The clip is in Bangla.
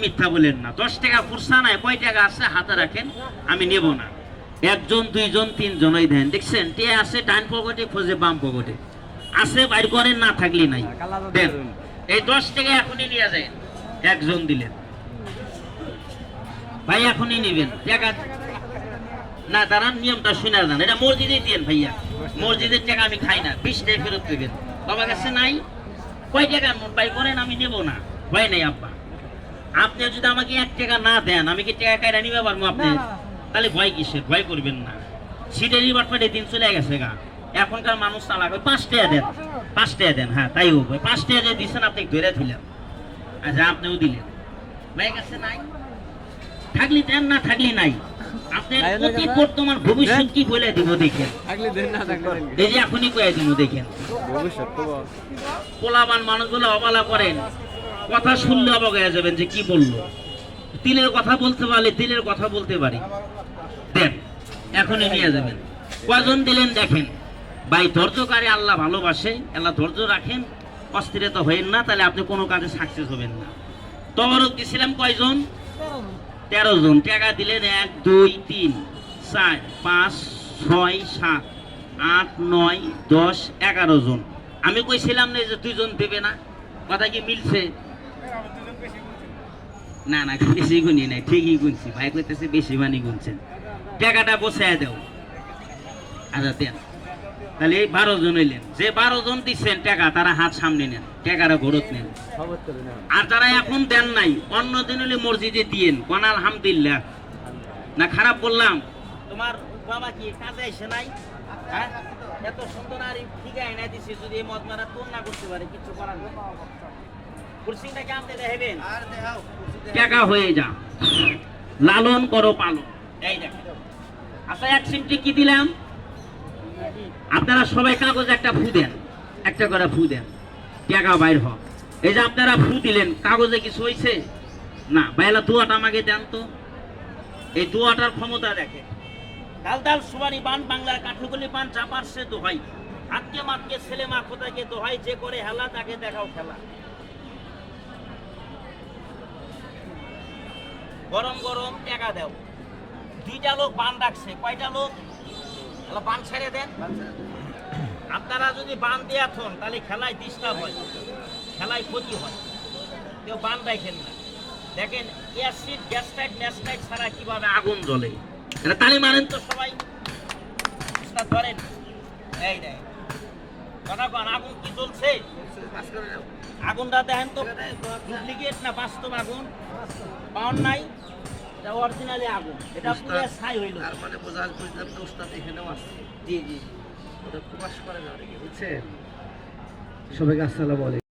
মিথ্যা বলেন না। 10 টাকা ফুরসা নাই, কয় টাকা আছে হাতে রাখেন, আমি নেব না। একজন, দুইজন, তিনজনই দেন। দেখছেন টিয়া আছে ডান পকেটে, খোঁজে বাম পকেটে, আছে বাইর করেন, না থাকলে নাই দেন। এই 10 টাকা এখনই নিয়ে যায়। একজন দিলেন, ভাই এখনই নেবেন টাকা না, দাঁড়ান নিয়মটা শুনে যান। এটা মসজিদে দিয়েন ভাইয়া, মসজিদের টাকা আমি খাই না, 20 টাকা ফেরত দেবেন। বাবার কাছে নাই, কয় টাকা বাই করেন, আমি নেব না। ভয় নাই আব্বা, আপনি যদি আমাকে 1 টাকা না দেন, আমি কি টাকা কাইরা নিবে পারবো আপনি? তাহলে ভয় কিসের? ভয় করবেন না। সিটেরই বাটপাটে দিন চলে গেছে গা, এখনকার মানুষ চালাক। 5 টাকা দেন, 5 টাকা দেন, হ্যাঁ তাই হোক। 5 টাকা যে দিচ্ছেন আপনি ধরে দিলেন, আচ্ছা আপনিও দিলেন। ভাইয়ের কাছে নাই, থাকলি দেন, না থাকলি নাই। আপনার অতি বর্তমান ভবিষ্যৎ কি বলে দিব দেখেন, এই যে এখনই কয়ে দিব দেখেন। পোলাবান মানুষগুলো অবলা করেন, কথা শুনলে অবাক হয়ে যাবেন যে কি বললো। তিলের কথা বলতে পারলে তিলের কথা বলতে পারি। দেন এখনই নিয়ে যাবেন। কয়জন দিলেন দেখেন ভাই। ধৈর্যকারী আল্লাহ ভালোবাসে, আল্লাহ ধৈর্য রাখেন, অস্থিরতা হইেন না, তাহলে আপনি কোনো কাজে সাকসেস হবেন না। তবরক দিছিলাম কয়জন? 13 জন। টাকা দিলেন 1 2 3 4 5 6 7 8 9 10 11 জন। আমি কইছিলাম না যে 2 জন দেবে না, কথা কি মিলছে? না না বেশি গুনি নাই, ঠিকই গুনছি। ভাই কইতেছে বেশি মানি গুনছেন। টাকাটা বসায় দাও, আচ্ছা দেন। তাহলে 12 জন হইলেন। যে 12 জন দিচ্ছেন টাকা, তারা হাত সামনে নেন, টাকাটা ঘরত নেন। আর তারা এখন দেন নাই, অন্য দিন হলে মসজিদে দিয়েন, কোন আলহামদুলিল্লাহ। না খারাপ বললাম? তোমার বাবা কি কাজে আসে নাই? হ্যাঁ, এত সুন্দর আর ঠিক আইনা দিছে, যদি এই মদ মারা তোর না করতে পারে, কিছু করার নেই। কুরসিটাকে আপনি দেখবেন, টাকা হয়ে যা, লালন করো পালন। এই দেখেন, আচ্ছা 1 সিমটি কি দিলাম? আপনারা সবাই কাগজে একটা ফু দেন, একটা করে ফু দেন, টাকা বাইর হোক। এই যে আপনারা ফু দিলেন, কাগজে কিছু হয়েছে না? বাইলা দোয়াটা আমাকে দেন তো। এই দোয়াটার ক্ষমতা দেখে। ডাল ডাল সুবানি পান, বাংলার কাঠুগুলি পান, চাপার সে দোহাই, হাতকে মাতকে ছেলে মা কোথাকে দোহাই, যে করে হেলা তাকে দেখাও খেলা। গরম গরম টাকা দাও। 2টা লোক বান রাখছে, কয়টা লোক? বান ছেড়ে দেন। আপনারা যদি বান দিয়ে থন, তাহলে খেলায় ডিস্টার্ব হয়, খেলায় ক্ষতি হয়। কেউ বান রাখেন না। দেখেন অ্যাসিড গ্যাস্ট্রাইট ন্যাস্ট্রাইট ছাড়া কিভাবে আগুন জ্বলে। এটা তালি মারেন তো সবাই, ধরেন। এই দেখ জনগণ, আগুন কি জ্বলছে? আগুনটা দেখেন তো, ডুপ্লিকেট না বাস্তব আগুন? পাওয়ার নাই, এটা অরিজিনালি আগুন। এটা পুরো ছাই হইল, তার মানে বোঝা বুঝলাম তো ওস্তাদ এখানেও আছে। জি জি, ওটা প্রকাশ করে না, বুঝছেন? সবাইকে আসসালামু আলাইকুম।